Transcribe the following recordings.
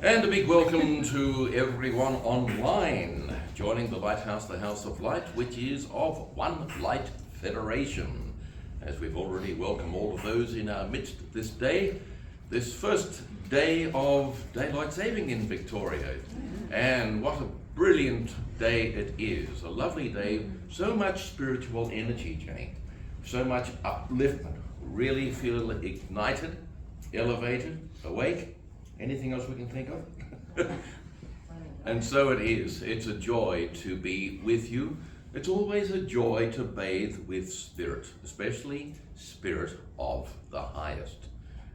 And a big welcome to everyone online joining the Lighthouse, the House of Light, which is of One Light Federation. As we've already welcomed all of those in our midst this day, this first day of daylight saving in Victoria. And what a brilliant day it is, a lovely day, so much spiritual energy, Jenny, so much upliftment, really feel ignited, elevated, awake. Anything else we can think of? And so it is. It's a joy to be with you. It's always a joy to bathe with spirit, especially spirit of the highest.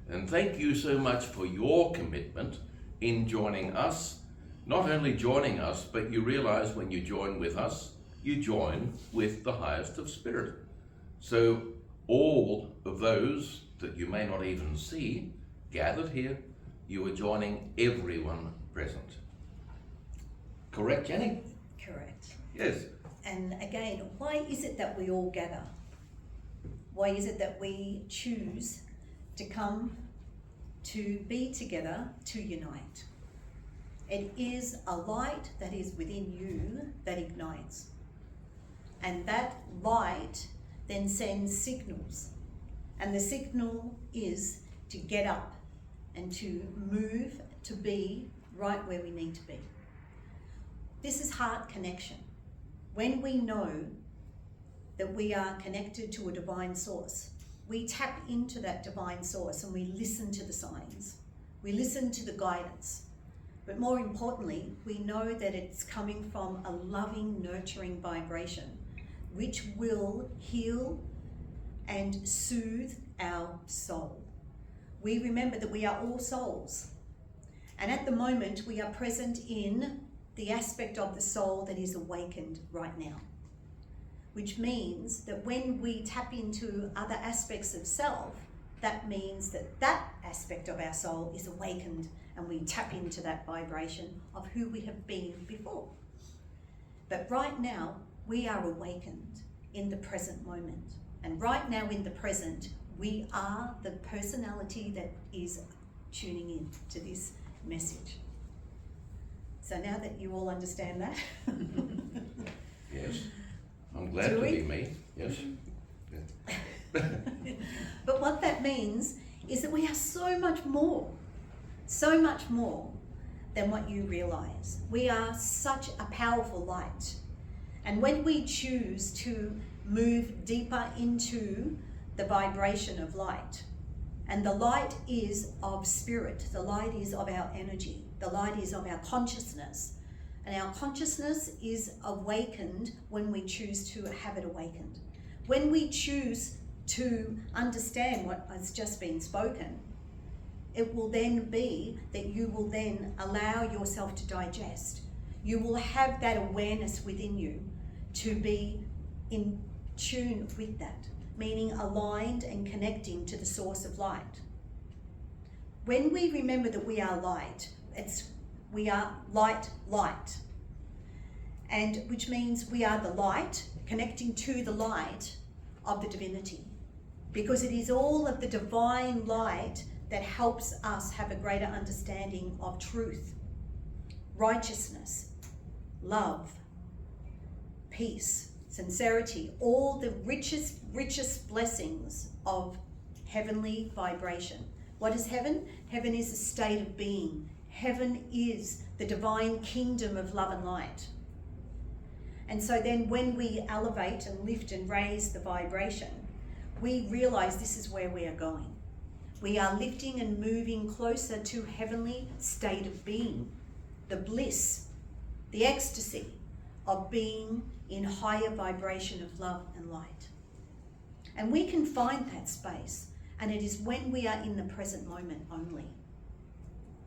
And thank you so much for your commitment in joining us. Not only joining us, but you realize when you join with us, you join with the highest of spirit. So all of those that you may not even see gathered here, you are joining everyone present. Correct, Jenny? Correct. Yes. And again, why is it that we all gather? Why is it that we choose to come to be together to unite? It is a light that is within you that ignites. And that light then sends signals. And the signal is to get up and to move to be right where we need to be. This is heart connection. When we know that we are connected to a divine source, we tap into that divine source and we listen to the signs. We listen to the guidance. But more importantly, we know that it's coming from a loving, nurturing vibration, which will heal and soothe our soul. We remember that we are all souls. And at the moment, we are present in the aspect of the soul that is awakened right now. Which means that when we tap into other aspects of self, that means that that aspect of our soul is awakened and we tap into that vibration of who we have been before. But right now, we are awakened in the present moment. And right now in the present, we are the personality that is tuning in to this message. So now that you all understand that. Yes. I'm glad to be me. Yes. Yeah. But what that means is that we are so much more than what you realize. We are such a powerful light. And when we choose to move deeper into the vibration of light, and the light is of spirit, the light is of our energy, the light is of our consciousness, and our consciousness is awakened when we choose to have it awakened. When we choose to understand what has just been spoken, it will then be that you will then allow yourself to digest. You will have that awareness within you to be in tune with that, meaning aligned and connecting to the source of light. When we remember that we are light, we are light, and which means we are the light connecting to the light of the divinity, because it is all of the divine light that helps us have a greater understanding of truth, righteousness, love, peace, sincerity, all the richest blessings of heavenly vibration. What is heaven? Heaven is a state of being. Heaven is the divine kingdom of love and light. And so then when we elevate and lift and raise the vibration, we realize this is where we are going. We are lifting and moving closer to heavenly state of being, the bliss, the ecstasy of being in higher vibration of love and light. And we can find that space, and it is when we are in the present moment only.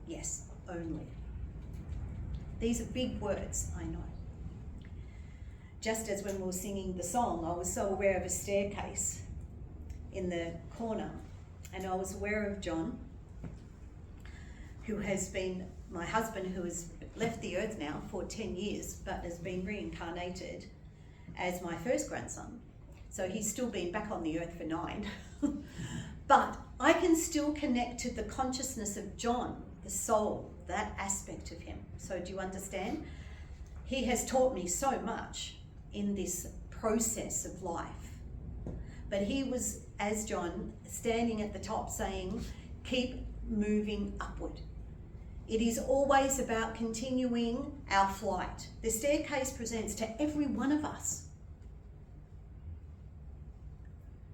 Yes, only. These are big words, I know. Just as when we were singing the song, I was so aware of a staircase in the corner, and I was aware of John, who has been my husband, who has left the earth now for 10 years, but has been reincarnated as my first grandson. So he's still been back on the earth for 9. But I can still connect to the consciousness of John, the the soul, that aspect of him. So do you understand? He has taught me so much in this process of life. But he was, as John, standing at the top saying, keep moving upward. It is always about continuing our flight. The staircase presents to every one of us.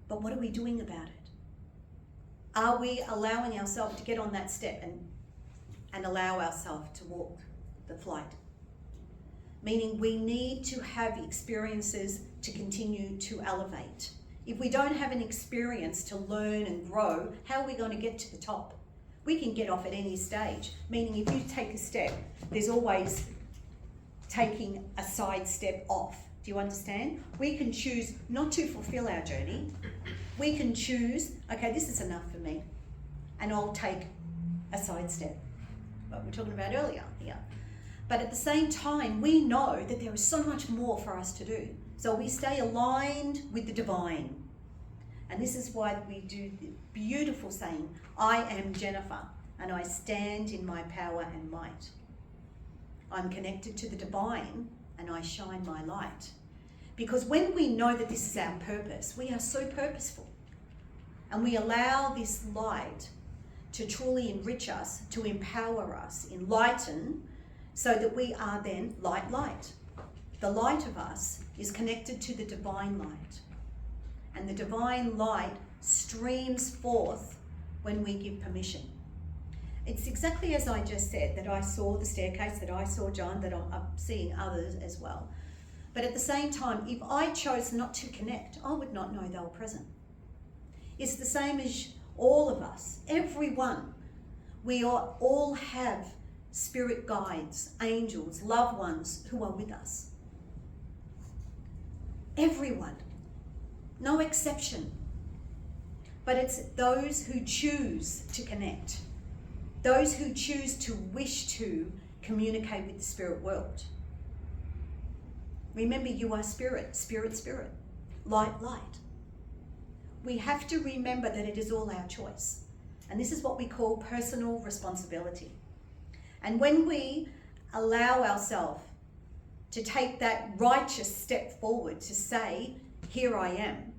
But what are we doing about it? Are we allowing ourselves to get on that step and allow ourselves to walk the flight? Meaning we need to have experiences to continue to elevate. If we don't have an experience to learn and grow, how are we going to get to the top? We can get off at any stage, meaning if you take a step, there's always taking a side step off. Do you understand? We can choose not to fulfill our journey. We can choose, okay, this is enough for me, and I'll take a side step. What we were talking about earlier here. But at the same time, we know that there is so much more for us to do. So we stay aligned with the divine. And this is why we do the beautiful saying, I am Jennifer, and I stand in my power and might. I'm connected to the divine, and I shine my light. Because when we know that this is our purpose, we are so purposeful. And we allow this light to truly enrich us, to empower us, enlighten, so that we are then light. The light of us is connected to the divine light. And the divine light streams forth when we give permission. It's exactly as I just said, that I saw the staircase, that I saw John, that I'm seeing others as well. But at the same time, if I chose not to connect, I would not know they were present. It's the same as all of us, everyone. We all have spirit guides, angels, loved ones who are with us. Everyone, no exception. But it's those who choose to connect, those who choose to wish to communicate with the spirit world. Remember, you are spirit, spirit, light, light. We have to remember that it is all our choice. And this is what we call personal responsibility. And when we allow ourselves to take that righteous step forward to say, here I am,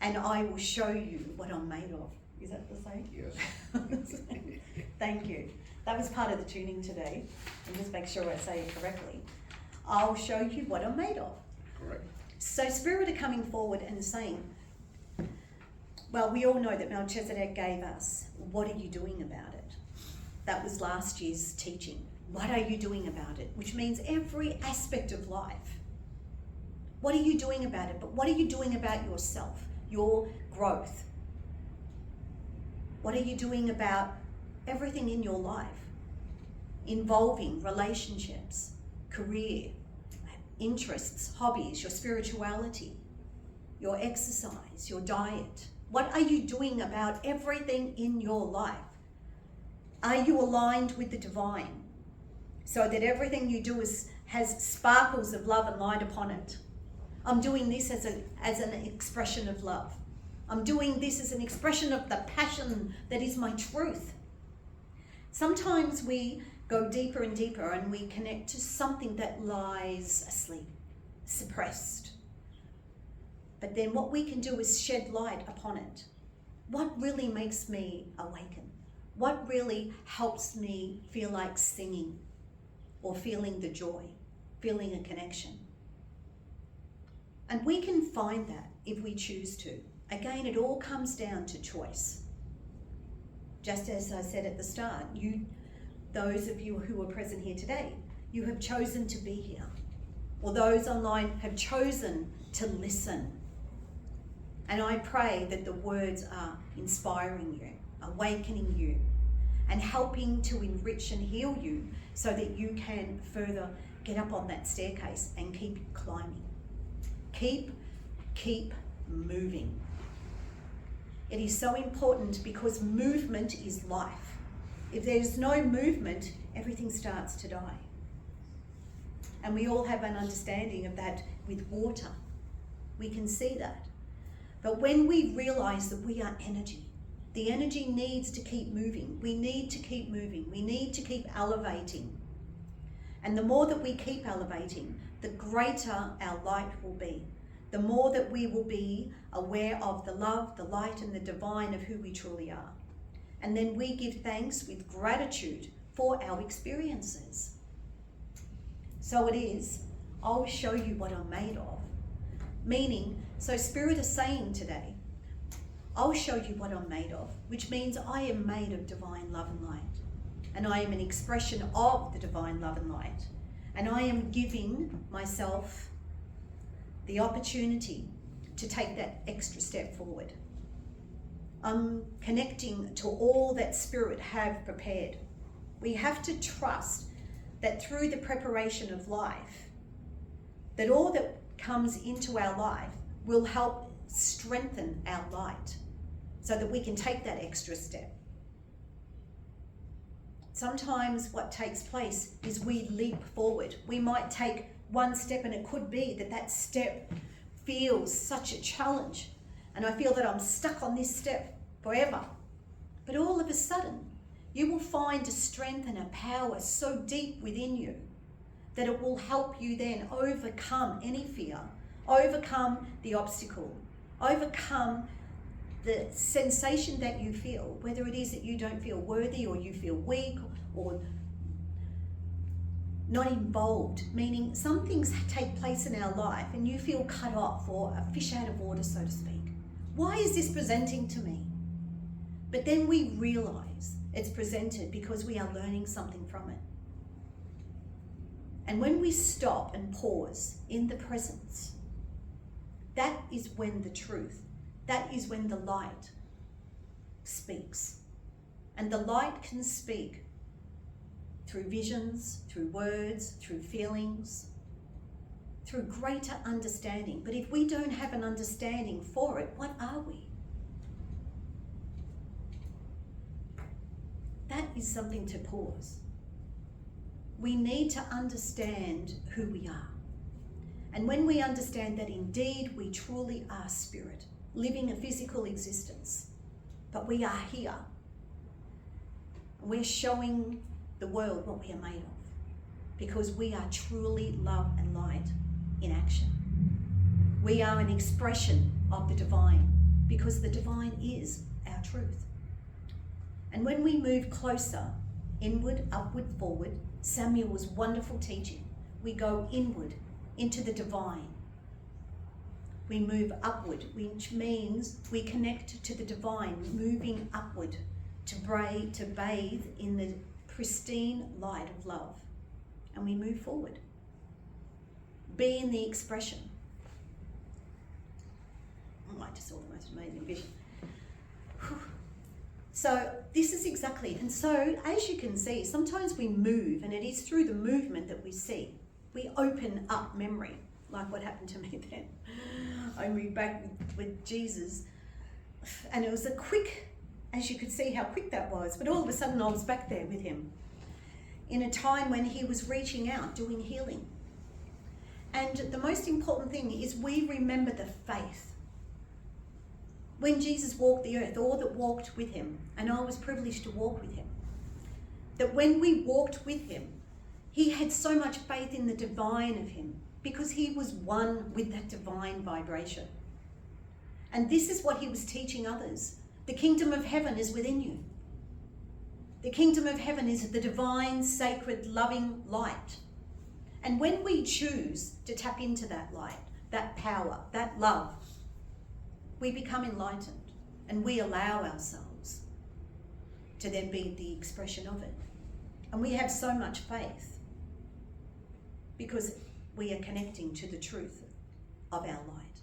and I will show you what I'm made of. Is that the same? Yes. Thank you. That was part of the tuning today. And just make sure I say it correctly. I'll show you what I'm made of. Correct. So Spirit are coming forward and saying, well, we all know that Melchizedek gave us, what are you doing about it? That was last year's teaching. What are you doing about it? Which means every aspect of life. What are you doing about it? But what are you doing about yourself, your growth? What are you doing about everything in your life, involving relationships, career, interests, hobbies, your spirituality, your exercise, your diet? What are you doing about everything in your life? Are you aligned with the divine so that everything you do has sparkles of love and light upon it? I'm doing this as an expression of love. I'm doing this as an expression of the passion that is my truth. Sometimes we go deeper and deeper and we connect to something that lies asleep, suppressed. But then what we can do is shed light upon it. What really makes me awaken? What really helps me feel like singing or feeling the joy, feeling a connection? And we can find that if we choose to. Again, it all comes down to choice. Just as I said at the start, those of you who are present here today, you have chosen to be here. Or those online have chosen to listen. And I pray that the words are inspiring you, awakening you, and helping to enrich and heal you so that you can further get up on that staircase and keep climbing. Keep moving. It is so important because movement is life. If there's no movement, everything starts to die. And we all have an understanding of that with water. We can see that. But when we realize that we are energy, The energy needs to keep moving. We need to keep moving. We need to keep elevating. And the more that we keep elevating, the greater our light will be. The more that we will be aware of the love, the light, and the divine of who we truly are. And then we give thanks with gratitude for our experiences. So it is, I'll show you what I'm made of. Meaning, so Spirit is saying today, I'll show you what I'm made of, which means I am made of divine love and light. And I am an expression of the divine love and light. And I am giving myself the opportunity to take that extra step forward. I'm connecting to all that Spirit have prepared. We have to trust that through the preparation of life, that all that comes into our life will help strengthen our light so that we can take that extra step. Sometimes what takes place is we leap forward. We might take one step, and it could be that that step feels such a challenge, and I feel that I'm stuck on this step forever. But all of a sudden, you will find a strength and a power so deep within you that it will help you then overcome any fear, overcome the obstacle, overcome the sensation that you feel, whether it is that you don't feel worthy or you feel weak or not involved, meaning some things take place in our life and you feel cut off or a fish out of water, so to speak. Why is this presenting to me? But then we realize it's presented because we are learning something from it. And when we stop and pause in the presence, that is when the truth, that is when the light speaks. And the light can speak through visions, through words, through feelings, through greater understanding. But if we don't have an understanding for it, what are we? That is something to pause. We need to understand who we are. And when we understand that indeed we truly are spirit, living a physical existence, but we are here, we're showing the world what we are made of, because we are truly love and light in action. We are an expression of the divine, because the divine is our truth. And when we move closer, inward, upward, forward, Samuel's wonderful teaching, we go inward into the divine. We move upward, which means we connect to the divine, moving upward to bathe in the pristine light of love. And we move forward. Be in the expression. I just saw the most amazing vision. Whew. So this is exactly it. And so as you can see, sometimes we move, and it is through the movement that we see. We open up memory, like what happened to me then. I moved back with Jesus, and it was a quick, as you could see how quick that was, but all of a sudden I was back there with him in a time when he was reaching out, doing healing. And the most important thing is we remember the faith. When Jesus walked the earth, all that walked with him, and I was privileged to walk with him, that when we walked with him, he had so much faith in the divine of him, because he was one with that divine vibration. And this is what he was teaching others. The kingdom of heaven is within you. The kingdom of heaven is the divine, sacred, loving light. And when we choose to tap into that light, that power, that love, we become enlightened, and we allow ourselves to then be the expression of it. And we have so much faith because we are connecting to the truth of our light.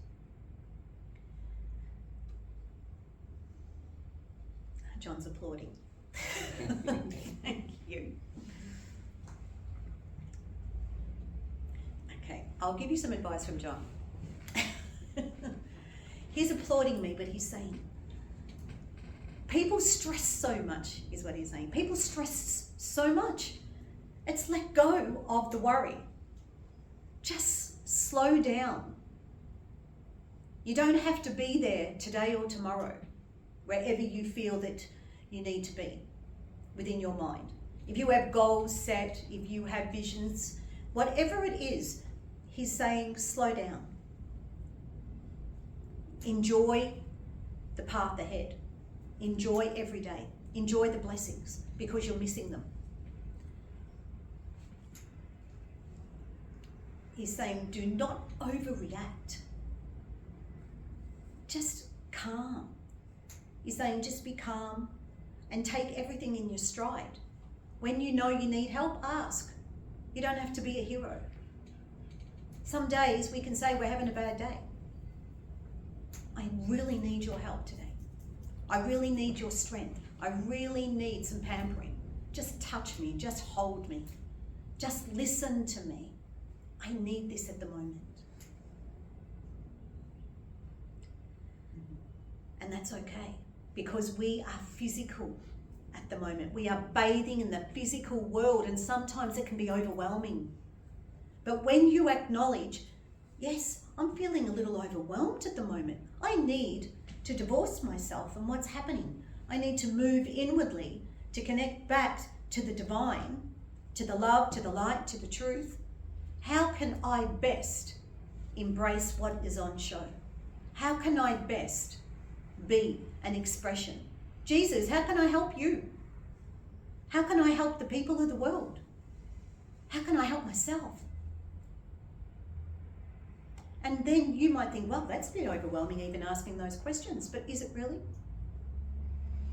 John's applauding. Thank you. Okay, I'll give you some advice from John. He's applauding me, but he's saying, people stress so much, is what he's saying. People stress so much. It's let go of the worry. Just slow down. You don't have to be there today or tomorrow. wherever you feel that you need to be within your mind. If you have goals set, if you have visions, whatever it is, he's saying slow down. Enjoy the path ahead. Enjoy every day. Enjoy the blessings because you're missing them. He's saying do not overreact. Just calm. He's saying just be calm and take everything in your stride. When you know you need help, ask. You don't have to be a hero. Some days we can say we're having a bad day. I really need your help today. I really need your strength. I really need some pampering. Just touch me, just hold me. Just listen to me. I need this at the moment. And that's okay because we are physical at the moment. We are bathing in the physical world and sometimes it can be overwhelming. But when you acknowledge, yes, I'm feeling a little overwhelmed at the moment. I need to divorce myself from what's happening. I need to move inwardly to connect back to the divine, to the love, to the light, to the truth. How can I best embrace what is on show? How can I best be an expression? Jesus, how can I help you? How can I help the people of the world? How can I help myself? And then you might think, well, that's a bit overwhelming even asking those questions, but is it really?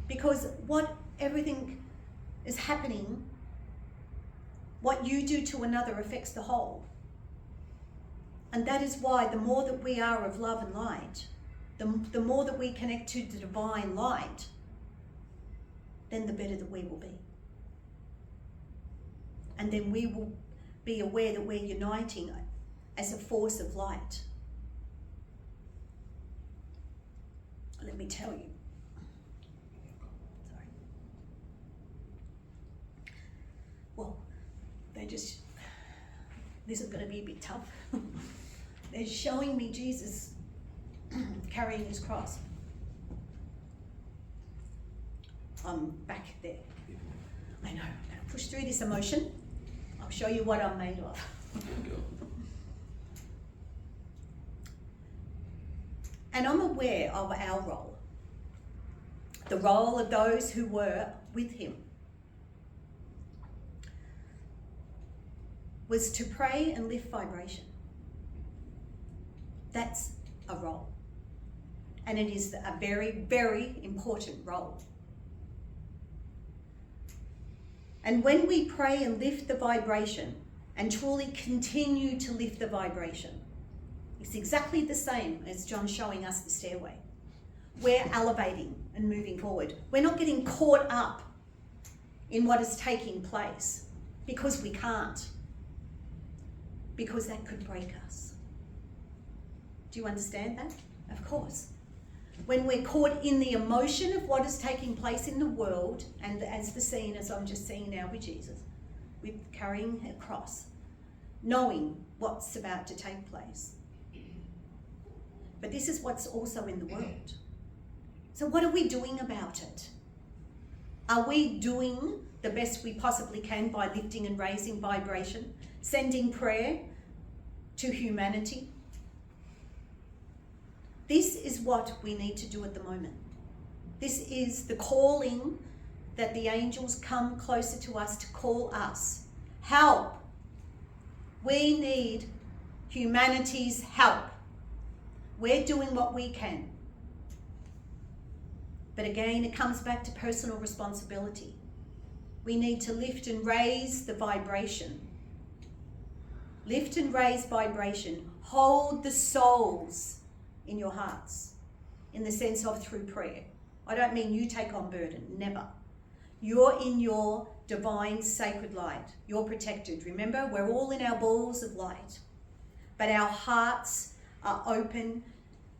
Because everything is happening, what you do to another affects the whole. And that is why the more that we are of love and light, the more that we connect to the divine light, then the better that we will be. And then we will be aware that we're uniting as a force of light. Let me tell you. Sorry. Well, this is going to be a bit tough. They're showing me Jesus carrying his cross. I'm back there. I know. I'm going to push through this emotion. I'll show you what I'm made of. And I'm aware of our role. The role of those who were with him was to pray and lift vibration. That's a role. And it is a very, very important role. And when we pray and lift the vibration and truly continue to lift the vibration, it's exactly the same as John showing us the stairway. We're elevating and moving forward. We're not getting caught up in what is taking place because we can't. Because that could break us. Do you understand that? Of course. When we're caught in the emotion of what is taking place in the world, and as the scene, as I'm just seeing now with Jesus, with carrying a cross, knowing what's about to take place. But this is what's also in the world. So what are we doing about it? Are we doing the best we possibly can by lifting and raising vibration, sending prayer to humanity? This is what we need to do at the moment. This is the calling that the angels come closer to us to call us. Help. We need humanity's help. We're doing what we can. But again, it comes back to personal responsibility. We need to lift and raise the vibration. Lift and raise vibration. Hold the souls in your hearts, in the sense of through prayer. I don't mean you take on burden, never. You're in your divine sacred light. You're protected. Remember, we're all in our balls of light, but our hearts are open,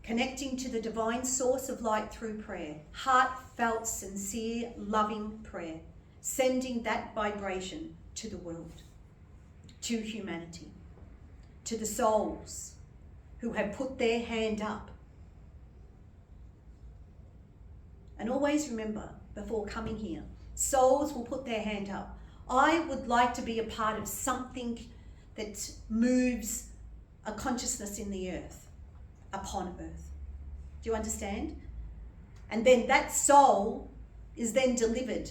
connecting to the divine source of light through prayer. Heartfelt, sincere, loving prayer, sending that vibration to the world, to humanity, to the souls who have put their hand up. And always remember, before coming here, souls will put their hand up. I would like to be a part of something that moves a consciousness in the earth, upon earth. Do you understand? And then that soul is then delivered.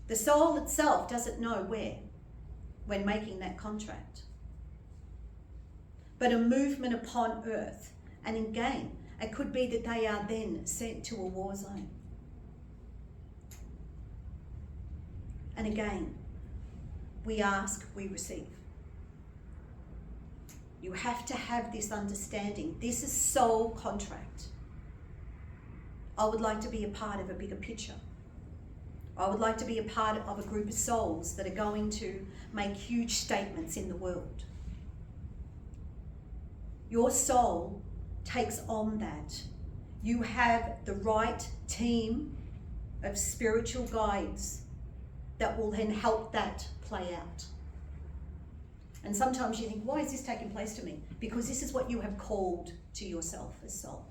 The soul itself doesn't know where when making that contract. But a movement upon earth. And again, it could be that they are then sent to a war zone. And again, we ask, we receive. You have to have this understanding. This is soul contract. I would like to be a part of a bigger picture. I would like to be a part of a group of souls that are going to make huge statements in the world. Your soul takes on that. You have the right team of spiritual guides that will then help that play out. And sometimes you think, why is this taking place to me? Because this is what you have called to yourself as soul.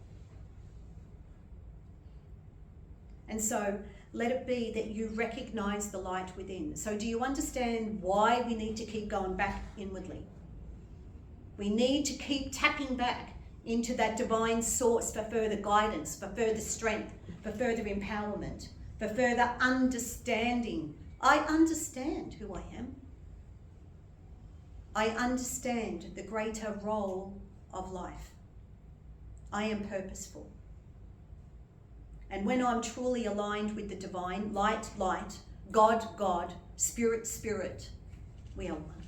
And so let it be that you recognize the light within. So do you understand why we need to keep going back inwardly? We need to keep tapping back into that divine source for further guidance, for further strength, for further empowerment, for further understanding. I understand who I am. I understand the greater role of life. I am purposeful. And when I'm truly aligned with the divine, light, light, God, God, spirit, spirit, we are one.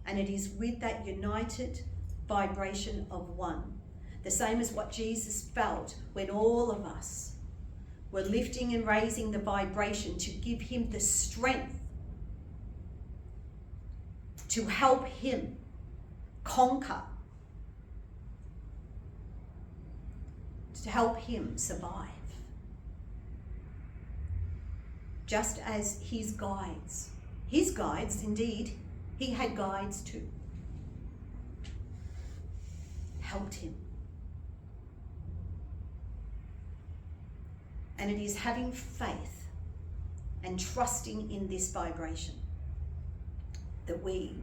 And it is with that united vibration of one, the same as what Jesus felt when all of us were lifting and raising the vibration to give him the strength to help him conquer, to help him survive. Just as his guides indeed, he had guides too, helped him. And it is having faith and trusting in this vibration that we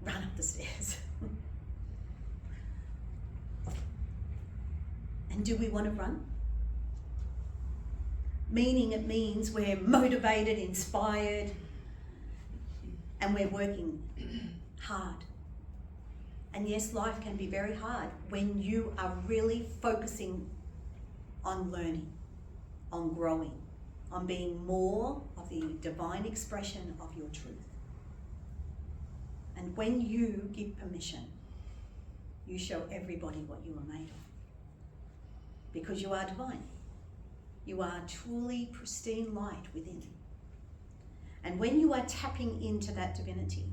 run up the stairs. And do we want to run? Meaning it means we're motivated, inspired, and we're working hard. And yes, life can be very hard when you are really focusing on learning, on growing, on being more of the divine expression of your truth. And when you give permission, you show everybody what you are made of. Because you are divine. You are truly pristine light within. And when you are tapping into that divinity,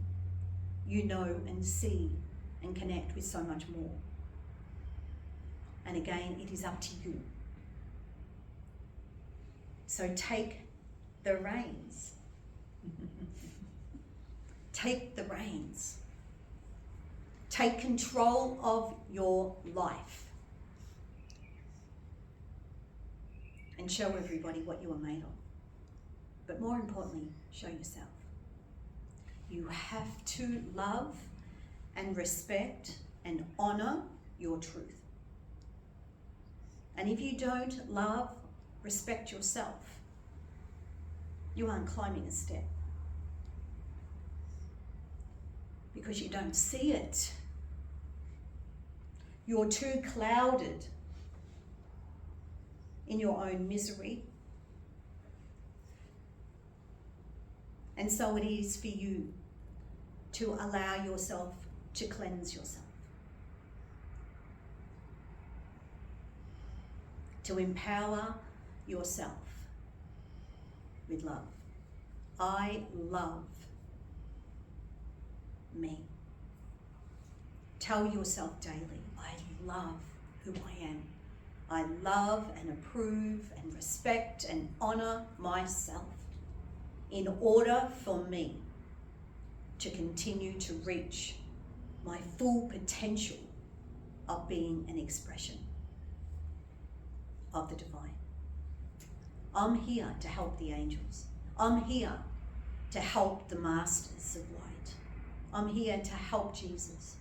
you know and see and connect with so much more. And again, it is up to you. So take the reins. Take the reins. Take control of your life. And show everybody what you are made of. But more importantly, show yourself. You have to love and respect and honor your truth. And if you don't love, respect yourself, you aren't climbing a step. Because you don't see it. You're too clouded in your own misery. And so it is for you to allow yourself to cleanse yourself, to empower yourself with love. I love me. Tell yourself daily, I love who I am. I love and approve and respect and honor myself in order for me to continue to reach my full potential of being an expression of the divine. I'm here to help the angels. I'm here to help the masters of light. I'm here to help Jesus.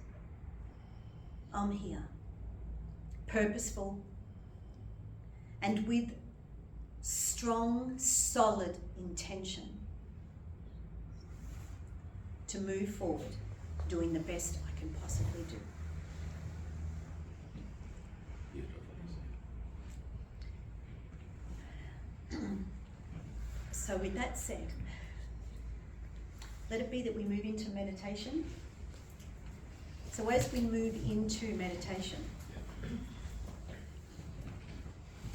I'm here, purposeful and with strong, solid intention to move forward, doing the best I can possibly do. So with that said, let it be that we move into meditation. So as we move into meditation,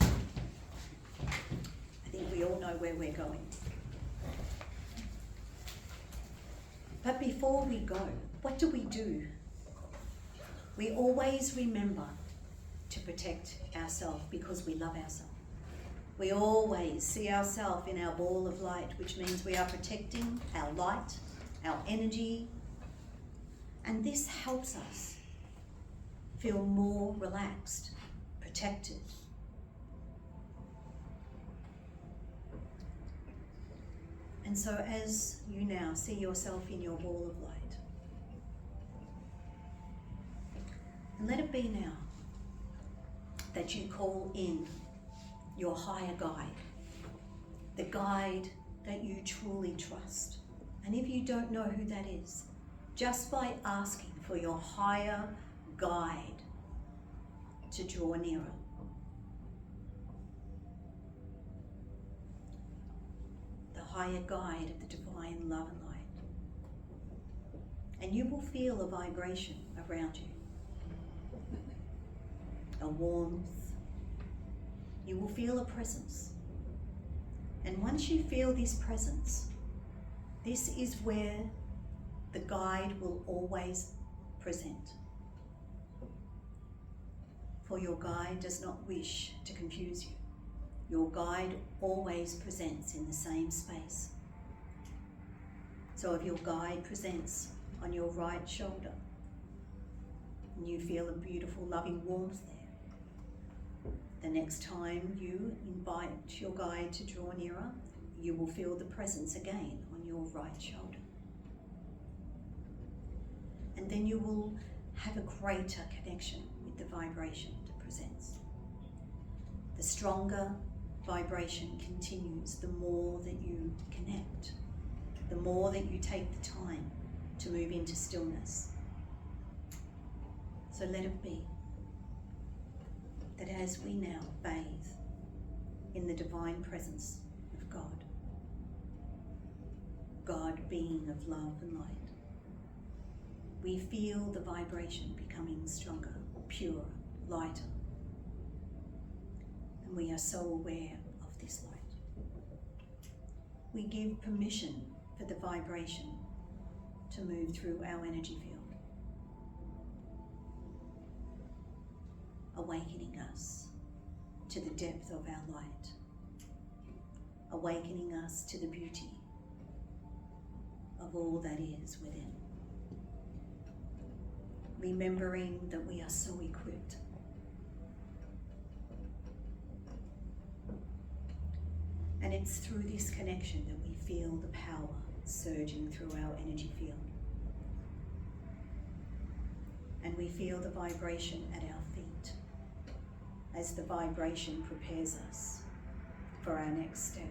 I think we all know where we're going. But before we go, what do? We always remember to protect ourselves because we love ourselves. We always see ourselves in our ball of light, which means we are protecting our light, our energy, and this helps us feel more relaxed, protected. And so as you now see yourself in your ball of light, and let it be now that you call in your higher guide, the guide that you truly trust. And if you don't know who that is, just by asking for your higher guide to draw nearer. The higher guide of the divine love and light. And you will feel a vibration around you, a warmth. You will feel a presence. And once you feel this presence, this is where the guide will always present. For your guide does not wish to confuse you. Your guide always presents in the same space. So if your guide presents on your right shoulder, and you feel a beautiful loving warmth there, the next time you invite your guide to draw nearer, you will feel the presence again on your right shoulder. And then you will have a greater connection with the vibration that presents. The stronger vibration continues the more that you connect, the more that you take the time to move into stillness. So let it be that as we now bathe in the divine presence of God, God being of love and light, we feel the vibration becoming stronger, purer, lighter, and we are so aware of this light. We give permission for the vibration to move through our energy field, awakening us to the depth of our light, awakening us to the beauty of all that is within. Remembering that we are so equipped. And it's through this connection that we feel the power surging through our energy field. And we feel the vibration at our feet as the vibration prepares us for our next step.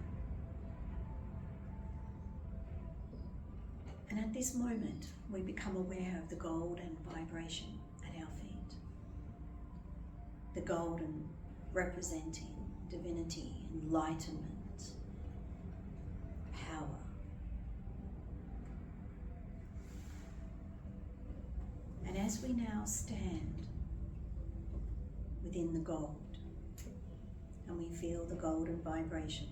And at this moment, we become aware of the golden vibration at our feet. The golden representing divinity, enlightenment, power. And as we now stand within the gold, and we feel the golden vibration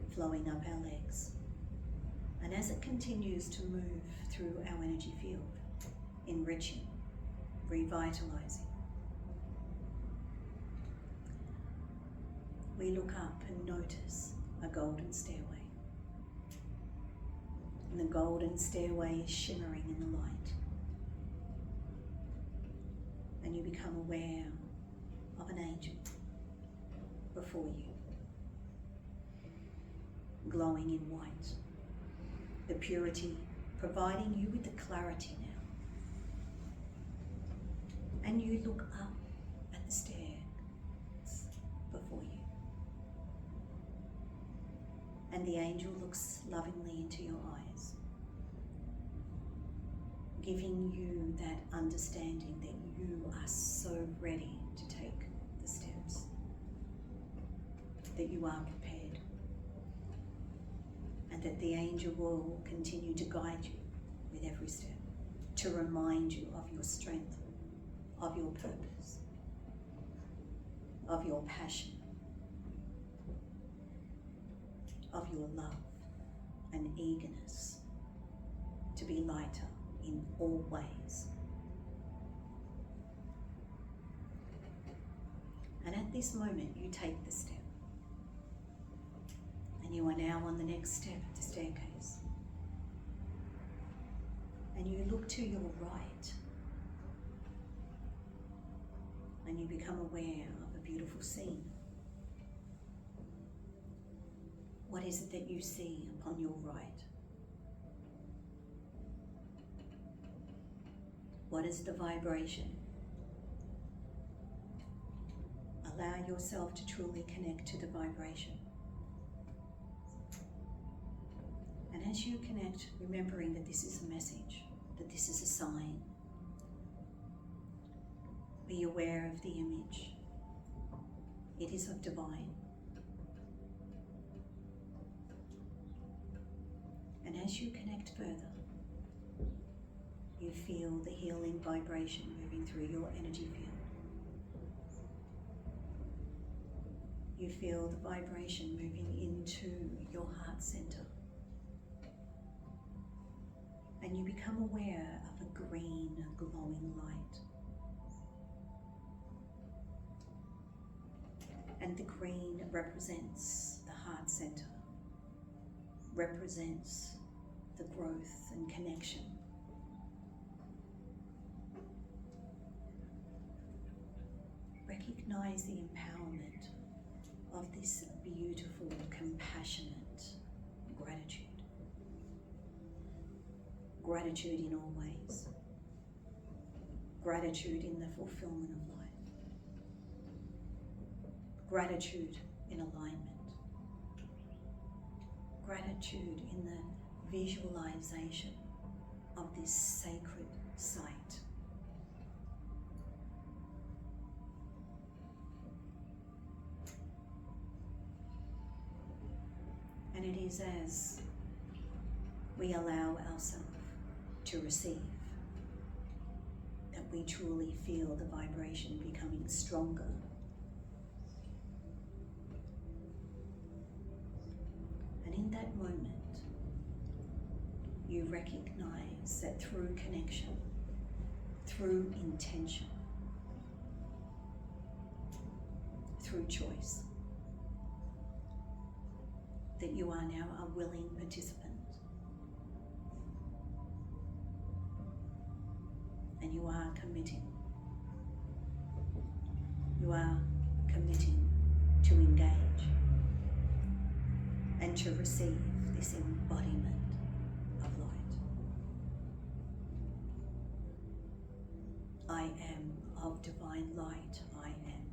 flowing up our legs, and as it continues to move through our energy field, enriching, revitalizing, we look up and notice a golden stairway. And the golden stairway is shimmering in the light. and you become aware of an angel before you, glowing in white, the purity providing you with the clarity now. And you look up at the stairs before you, and the angel looks lovingly into your eyes, giving you that understanding that you are so ready to take the steps, that you are prepared, and that the angel will continue to guide you with every step, to remind you of your strength, of your purpose, of your passion, of your love and eagerness to be lighter in all ways. And at this moment, you take the step. And you are now on the next step of the staircase. And you look to your right. And you become aware of a beautiful scene. What is it that you see upon your right? What is the vibration? Allow yourself to truly connect to the vibration. And as you connect, remembering that this is a message, that this is a sign, be aware of the image. It is of divine. And as you connect further, you feel the healing vibration moving through your energy field. You feel the vibration moving into your heart center. And you become aware of a green glowing light. And the green represents the heart center, represents the growth and connection. Recognize the empowerment of this beautiful, compassionate gratitude. Gratitude in all ways. Gratitude in the fulfillment of life. Gratitude in alignment. Gratitude in the visualization of this sacred site. And it is as we allow ourselves to receive that we truly feel the vibration becoming stronger. And in that moment, you recognize that through connection, through intention, through choice, that you are now a willing participant. And you are committing. You are committing to engage and to receive this embodiment of light. I am of divine light, I am.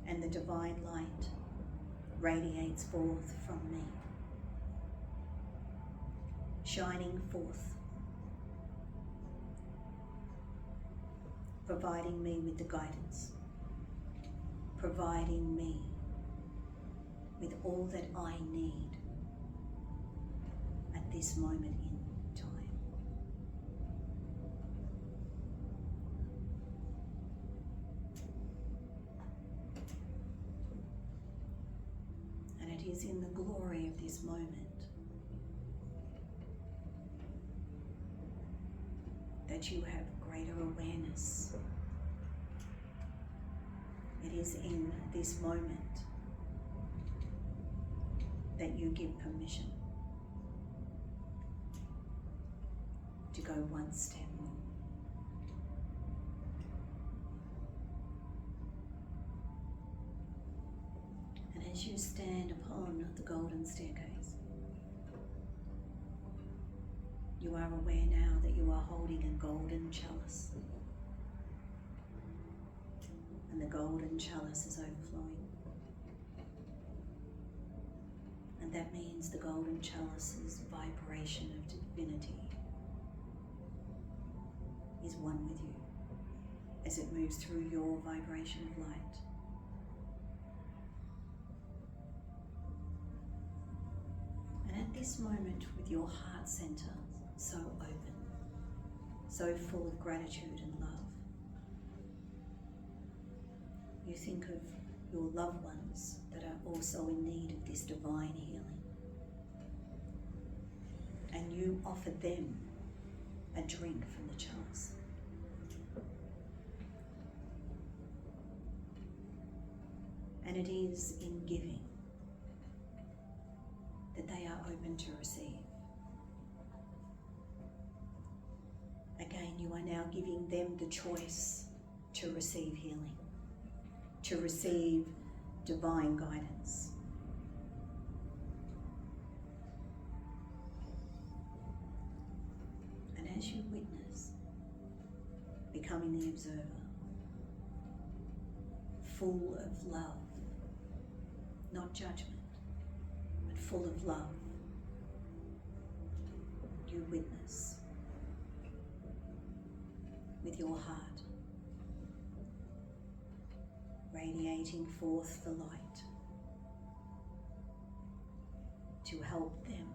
And the divine light radiates forth from me, shining forth, providing me with the guidance, providing me with all that I need at this moment in time. And it is in the glory of this moment that you have greater awareness. It is in this moment that you give permission to go one step more, as you stand upon the golden staircase, you are aware now that you are holding a golden chalice. And the golden chalice is overflowing. And that means the golden chalice's vibration of divinity is one with you as it moves through your vibration of light. And at this moment, with your heart center so open, so full of gratitude and love, you think of your loved ones that are also in need of this divine healing. And you offer them a drink from the chalice. And it is in giving that they are open to receive. Again, you are now giving them the choice to receive healing, to receive divine guidance. And as you witness, becoming the observer, full of love, not judgment, but full of love, you witness with your heart, radiating forth the light to help them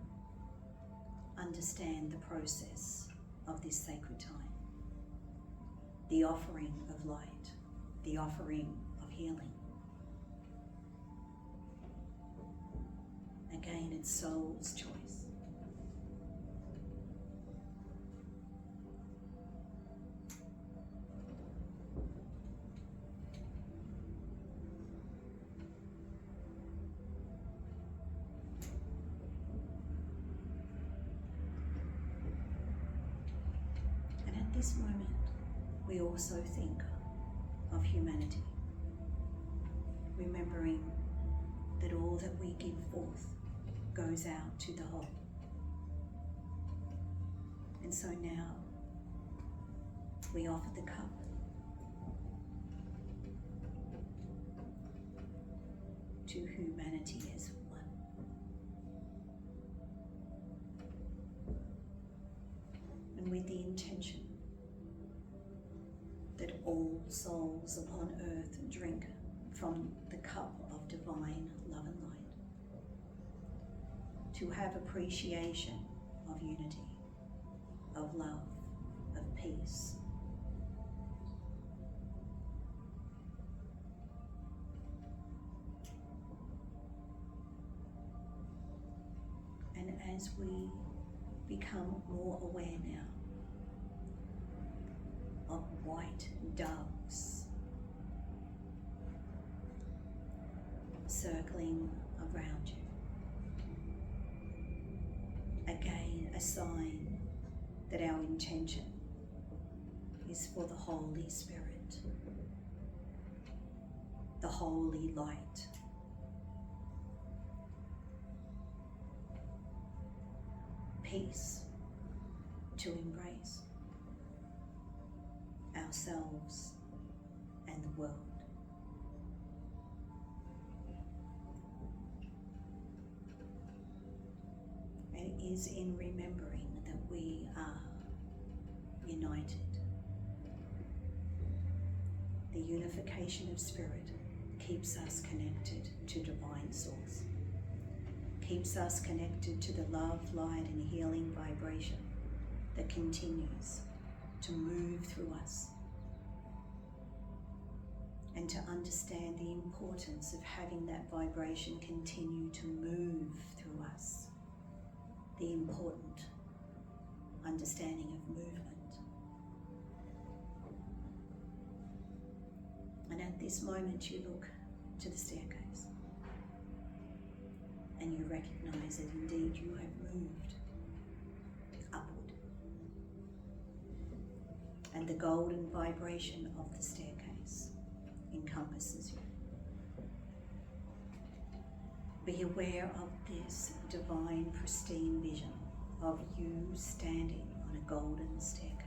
understand the process of this sacred time, the offering of light, the offering of healing. Again, it's soul's choice. And at this moment, we also think of humanity, remembering that all that we give forth goes out to the whole. And so now we offer the cup to humanity as one. And with the intention that all souls upon earth drink from the cup of divine love and light, to have appreciation of unity, of love, of peace. And as we become more aware now of white doves circling around you, again, a sign that our intention is for the Holy Spirit, the holy light, peace to embrace ourselves and the world. And it is in remembering that we are united. The unification of spirit keeps us connected to divine source, keeps us connected to the love, light, and healing vibration that continues to move through us. And to understand the importance of having that vibration continue to move through us. The important understanding of movement. And at this moment you look to the staircase and you recognize that indeed you have moved upward. And the golden vibration of the staircase encompasses you. Be aware of this divine, pristine vision of you standing on a golden staircase,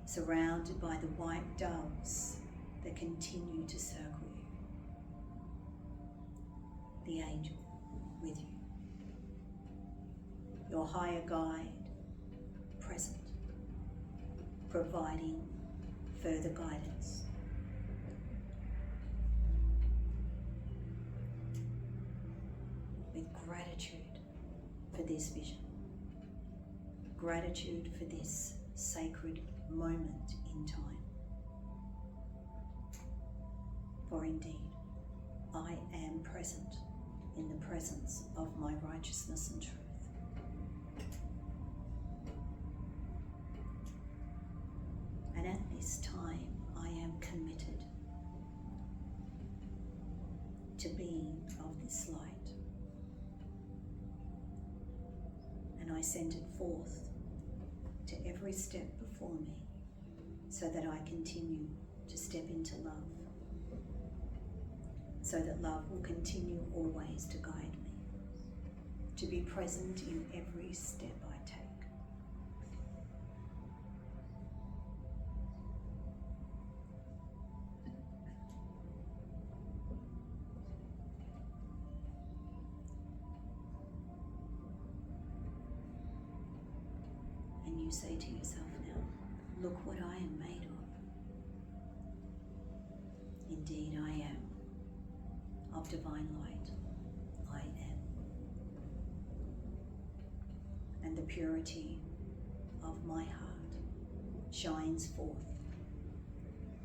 surrounded by the white doves that continue to circle you, the angel with you, your higher guide present, providing further guidance. With gratitude for this vision, gratitude for this sacred moment in time. For indeed, I am present in the presence of my righteousness and truth. And at this time, I am committed to being of this light. And I send it forth to every step before me so that I continue to step into love, so that love will continue always to guide me, to be present in every step I take. And you say to yourself now, look what I am made of. Indeed, I am of divine light. I am. And the purity of my heart shines forth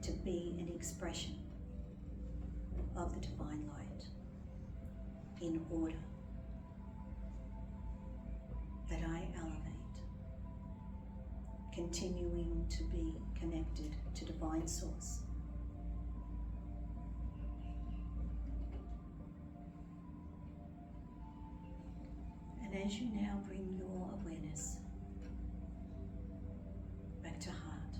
to be an expression of the divine light in order that I elevate, continuing to be connected to divine source. And as you now bring your awareness back to heart,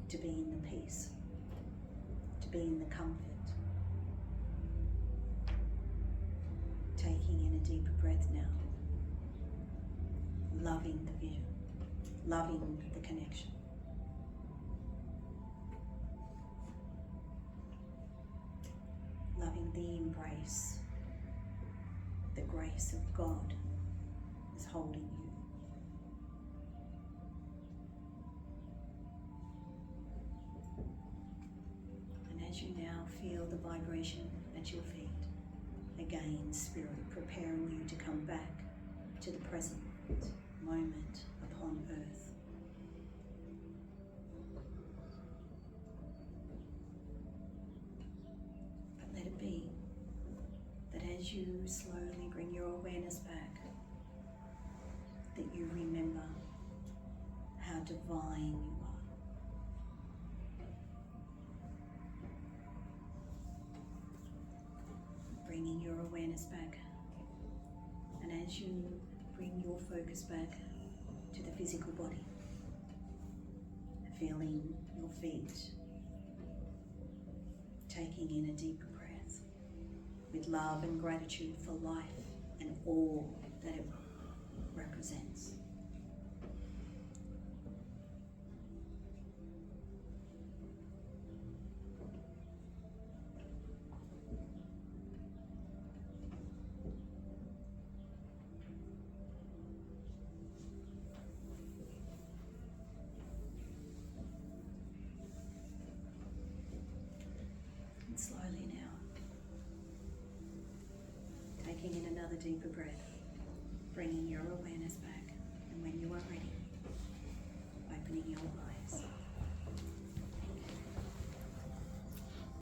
to be in the peace, to be in the comfort, taking in a deeper breath now, loving the vision, loving the connection. Loving the embrace, the grace of God is holding you. And as you now feel the vibration at your feet, again, Spirit preparing you to come back to the present moment upon earth. But let it be that as you slowly bring your awareness back, that you remember how divine you are. Bringing your awareness back, and as you bring your focus back to the physical body, feeling your feet, taking in a deeper breath with love and gratitude for life and all that it represents. Slowly now, taking in another deeper breath, bringing your awareness back, and when you are ready, opening your eyes.